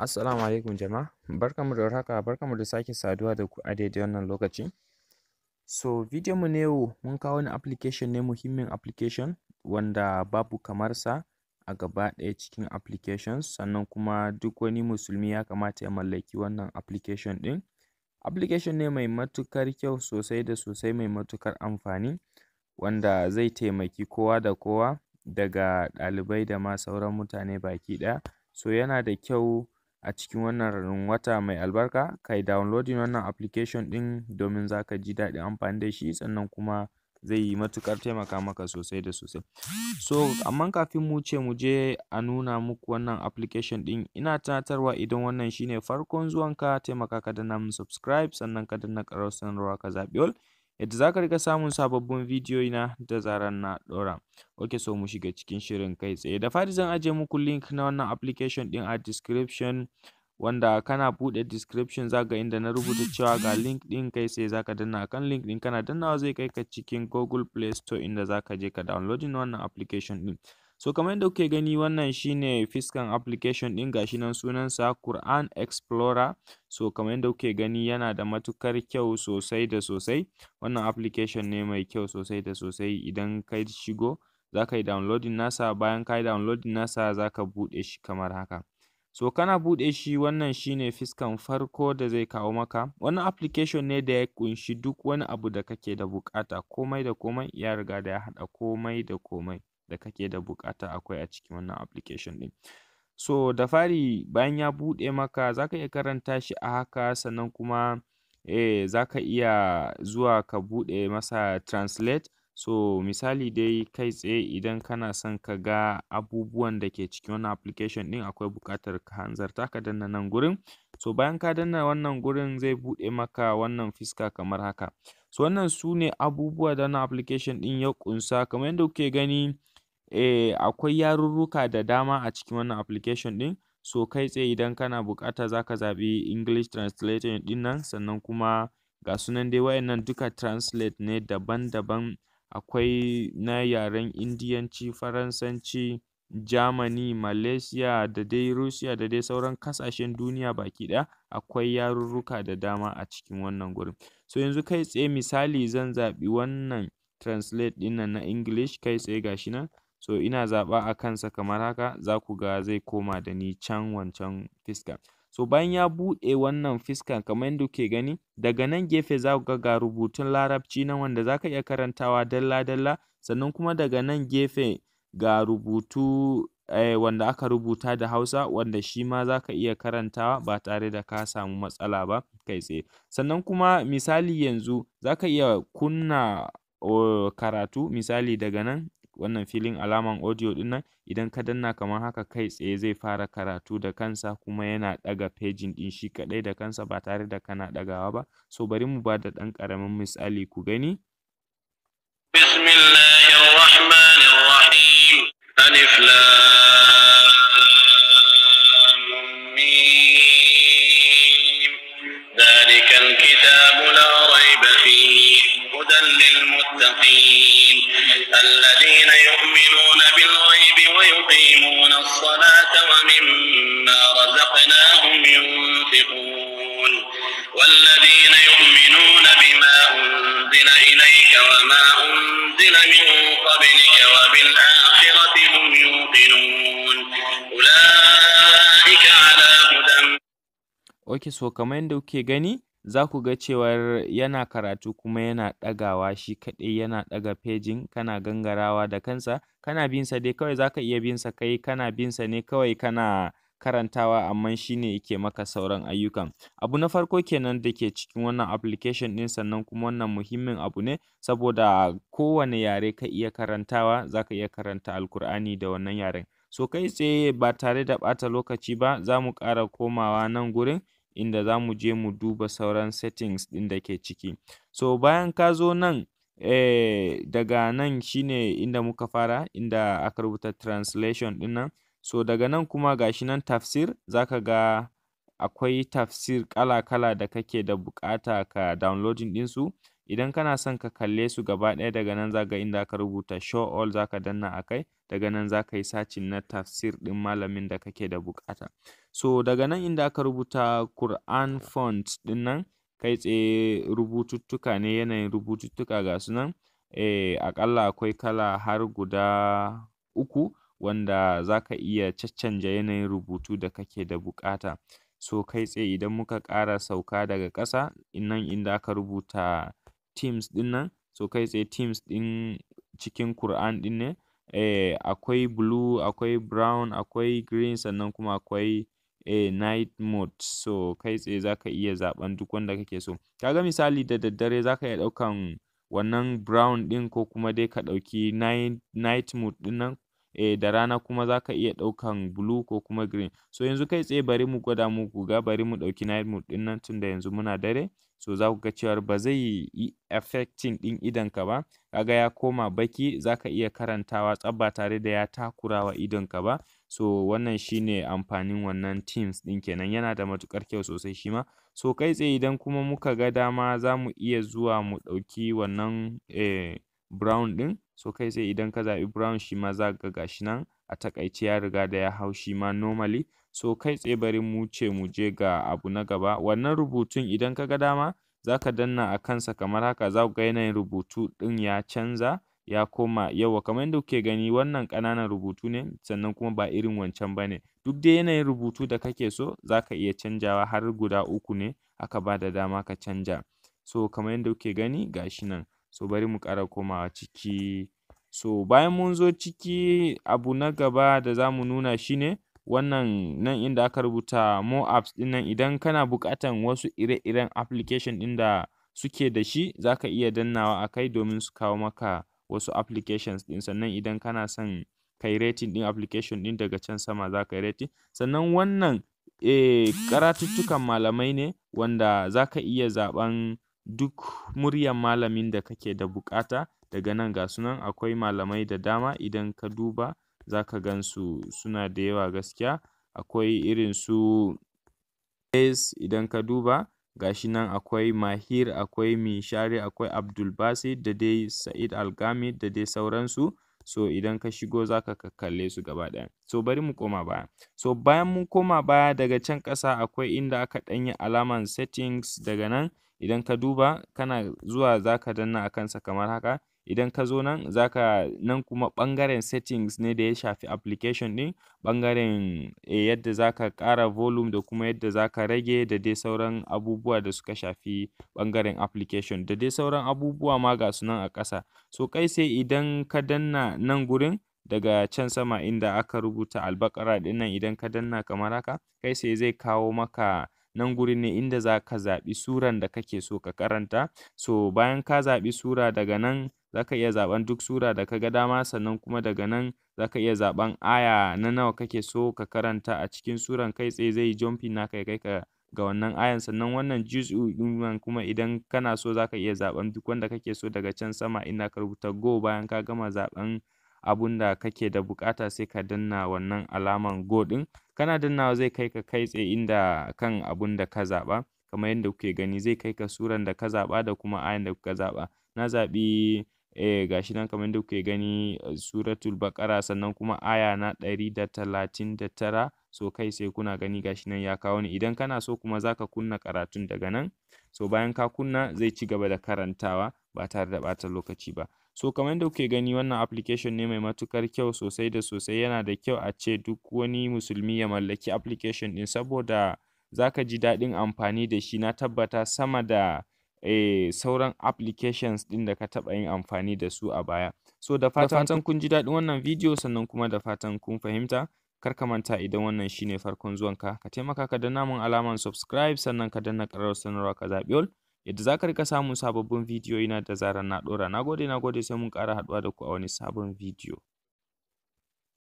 Assalamu alaikum jama'a. Barkanmu da warhaka, barkanmu da sake saduwa da ku a daidai wannan lokaci. So, bidiyon mu na yau mun kawo wani application ne, muhimmin application wanda babu kamar sa a gaba ɗaya cikin applications, sannan kuma duk wani musulmi ya kamata ya mallaki wannan application ɗin. Application ne mai matuƙar kyau sosai da sosai, mai matuƙar amfani, wanda zai taimaki kowa da kowa, daga ɗalibai da ma sauran mutane baki ɗaya. So yana da kyau a cikin wannan wata mai albarka kai downloading wannan application ɗin domin za ka ji daɗin amfani da shi, sannan kuma zai yi matuƙar taimaka maka sosai da sosai. So amma kafin mu je a nuna muku wannan application ɗin, ina tunatarwa idan wannan shine farkon zuwanka, taimaka ka danna mun subscribe, sannan ka danna ƙararrawar sanarwa ka zaɓi all, yadda za ka riƙa samun sababbin bidiyoyi na da zarar na ɗora. Okay, so mu shiga cikin shirin kai tsaye. Da fari zan ajiye muku link na wannan application ɗin a description, wanda kana buɗe description za ga inda na rubuta cewa ga link ɗin, kai tsaye za ka danna akan link ɗin, kana dannawa zai kai ka cikin Google Play Store inda za ka je ka downloading wannan application ɗin. So kamar yadda kuke gani, wannan shine fiskan application ɗin, gashi nan sunansa Quran Explorer. So kamar yadda kuke gani yana da matuƙar kyau sosai da sosai. Wannan application ne mai kyau sosai da sosai. Idan ka shigo za ka yi downloading nasa, bayan ka yi downloading nasa za ka buɗe shi kamar haka. So kana buɗe shi, wannan shine fiskan farko da zai kawo maka. Wannan application ne da ya ƙunshi duk wani abu da kake da buƙata, komai da komai ya riga da ya haɗa komai da komai da kake da buƙata akwai a cikin wannan application ɗin. So da fari bayan ya buɗe maka za ka iya karanta shi a haka, sannan kuma za ka iya zuwa ka buɗe masa translate. So misali dai kai tsaye idan kana son ka ga abubuwan da ke cikin wannan application ɗin, akwai buƙatar ka hanzarta ka danna nan gurin. So bayan ka danna wannan gurin zai buɗe maka wannan fiska kamar haka. So wannan su ne abubuwa da wannan application ɗin ya ƙunsa. Kamar yadda kuke gani, akwai yarurruka da dama a cikin wannan application ɗin. So kai tsaye idan kana buƙata za ka zaɓi English translation ɗin nan, sannan kuma ga sunan dai wayannan duka translate ne daban-daban. Akwai na yaren Indiyanci, Faransanci, Germany, Malaysia da dai Russia da dai sauran ƙasashen duniya baki ɗaya. Akwai yarurruka da dama a cikin wannan gurin. So yanzu kai tsaye misali zan zaɓi wannan translate ɗin nan na English, kai tsaye gashi nan. So ina zaɓa a kansa kamar haka, za ku ga zai koma da ni can wancan fiska. So bayan ya buɗe wannan fiskan kamar yadda kuke gani, daga nan gefe za ku ga rubutun Larabci nan wanda za ka iya karantawa dalla-dalla, sannan kuma daga nan gefe ga rubutu wanda aka rubuta da Hausa, wanda shi ma za ka iya karantawa ba tare da ka samu matsala ba kai tsaye. Sannan kuma misali yanzu za ka iya kunna karatu, misali daga nan wannan filin alaman audio ɗin nan, idan ka danna kamar haka kai tsaye zai fara karatu da kansa, kuma yana ɗaga pejin ɗin shi kaɗai da kansa ba tare da kana ɗagawa ba. So bari mu ba da ɗan ƙaramin misali ku gani. Bismillahirrahmanirrahim. Alif lam mim. Dhalikal kitabu la rayba fihi hudan lil muttaqin alladhina yu'minuna bil ghaibi wa yuqimuna as-salata wa mimma razaqnahum yunfiqun والذين يؤمنون بما أنزل إليك وما أنزل من قبلك وبالآخرة هم يوقنون أولئك على هدى. Okay, so kamar yadda kuke gani, za ku ga cewar yana karatu kuma yana ɗagawa shi kaɗai, yana ɗaga pejin, kana gangarawa da kansa, kana binsa dai kawai, za ka iya binsa kai, kana binsa ne kawai kana karantawa, amma shi ne yake maka sauran ayyukan. Abu na farko kenan da ke cikin wannan application ɗin, sannan kuma wannan muhimmin abu ne, saboda kowane yare ka iya karantawa, za ka iya karanta Alkur'ani da wannan yaren. So kai tsaye ba tare da ɓata lokaci ba, za mu ƙara komawa nan gurin, inda za mu je mu duba sauran settings ɗin da ke ciki. So bayan ka zo nan, daga nan shine inda muka fara, inda aka rubuta translation ɗin nan. So daga nan kuma gashi nan tafsir, za ka ga akwai tafsir kala-kala da kake da buƙata ka downloading ɗinsu. idan kana son ka kalle su gaba ɗaya daga nan zaka ga inda aka rubuta show all zaka danna akai, daga nan zaka yi searching na tafsir ɗin malamin da kake da buƙata. So daga nan inda aka rubuta Quran font ɗin nan kai tsaye rubututtuka ne, yanayin rubututtuka ga su nan aƙalla akwai kala har guda 3 wanda zaka iya caccanja yanayin rubutu da kake da buƙata. So kai tsaye idan muka ƙara sauka daga ƙasa nan inda aka rubuta themes ɗin nan, so kai tsaye themes ɗin cikin Quran ɗin ne, akwai blue, akwai brown, akwai green sannan kuma akwai night mode. So kai tsaye zaka iya zaɓen duk wanda kake so. Kaga misali da daddare zaka iya ɗaukan wannan brown ɗin ko kuma dai ka ɗauki night mode ɗin nan, da rana kuma zaka iya ɗaukan blue ko kuma green. So yanzu kai tsaye bari mu gwada muku ga, bari mu ɗauki night mode ɗin nan tunda yanzu muna dare. So za ku ga cewar ba zai yi affecting ɗin idonka ba, kaga ya koma baki, zaka iya karantawa tsab ba tare da ya takura wa idonka ba. So wannan shine amfanin wannan themes ɗin kenan, yana da matuƙar kyau sosai shi ma. So kai tsaye idan kuma muka ga dama za mu iya zuwa mu ɗauki wannan brown ɗin. So kai tsaye idan ka zaɓi brown shi ma za ka ga shi nan a taƙaice ya riga da ya hau shi ma normally. So kai tsaye bari mu wuce mu je ga abu na gaba. Wannan rubutun idan ka ga dama za ka danna a kansa kamar haka, za ku ga yanayin rubutu ɗin ya canza ya koma yauwa kamar yadda kuke gani wannan ƙananan rubutu ne sannan kuma ba irin wancan ba ne. Duk dai yanayin rubutu da kake so za ka iya canjawa har guda 3 ne aka ba da dama ka canja. So kamar yadda kuke gani ga shi nan. So bari mu ƙara komawa ciki. So bayan mun zo ciki abu na gaba da za mu nuna shi ne wannan nan inda aka rubuta more apps ɗin nan, idan kana buƙatan wasu ire-iren application ɗin da suke da shi za ka iya dannawa a kai domin su kawo maka wasu applications ɗin. Sannan idan kana son kai rating ɗin application ɗin daga can sama za ka yi rating. Sannan wannan karatuttukan malamai ne wanda za ka iya zaɓen duk muryan malamin da kake da buƙata. Daga nan ga su nan akwai malamai da dama idan ka duba za ka gan su suna da yawa gaskiya. Akwai irin su idan ka duba ga shi nan akwai Mahir, akwai Mishari, akwai Abdul Basit da dai Sa'id Algamid da dai sauransu. So idan ka shigo za ka kalle su gaba ɗaya. So bari mu koma baya. So bayan mun koma baya daga can ƙasa akwai inda aka ɗanyi alaman settings, daga nan idan ka duba kana zuwa za ka danna a kansa kamar haka. Idan ka zo nan nan kuma ɓangaren settings ne da ya shafi application ɗin, ɓangaren yadda za ka ƙara volume da kuma yadda za ka rage da dai sauran abubuwa da suka shafi ɓangaren application da dai sauran abubuwa ma ga su nan a ƙasa. So kai sai idan ka danna nan gurin daga can sama inda aka rubuta albakara ɗin nan, idan ka danna kamar haka kai sai zai kawo maka nan gurin ne inda za ka zaɓi suran da kake so ka karanta. So bayan ka zaɓi sura daga nan za ka iya zaɓen duk sura da ka ga dama, sannan kuma daga nan za ka iya zaɓen aya na nawa kake so ka karanta a cikin suran. Kai tsaye zai yi jumping naka ya kai ka ga wannan ayan. Sannan wannan juz'u ɗin kuma idan kana so za ka iya zaɓen duk wanda kake so daga can sama inda ka rubuta go. Bayan ka gama zaɓen abun da kake da buƙata sai ka danna wannan alaman go ɗin. Kana dannawa zai kai ka kai tsaye inda kan abun da ka zaɓa. Kamar yadda kuke gani zai kai ka suran da ka zaɓa da kuma ayan da kuka zaɓa. Na zaɓi ga shi nan kamar yadda kuke gani suratul Baqara sannan kuma aya na 139. So kai sai kuna gani ga shi nan ya kawo ni. Idan kana so kuma za ka kunna karatun daga nan. So bayan ka kunna zai ci gaba da karantawa ba tare da ɓata lokaci ba. So kamar yadda kuke gani wannan application ne mai matuƙar kyau sosai da sosai. Yana da kyau a ce duk wani musulmi ya mallaki application ɗin saboda za ka ji daɗin amfani da shi. Na tabbata sama da sauran applications ɗin da ka taɓa yin amfani da su a baya. So da fatan kun ji daɗin wannan video sannan kuma da fatan kun fahimta. Kar ka manta idan wannan shine farkon zuwanka ka taimaka ka danna mun alaman subscribe sannan ka danna ƙararrawar sanarwa ka zaɓi all, yadda za ka rika samun sababbin bidiyoyi na da zarar na ɗora. Na gode sai mun ƙara haɗuwa da ku a wani sabon bidiyo.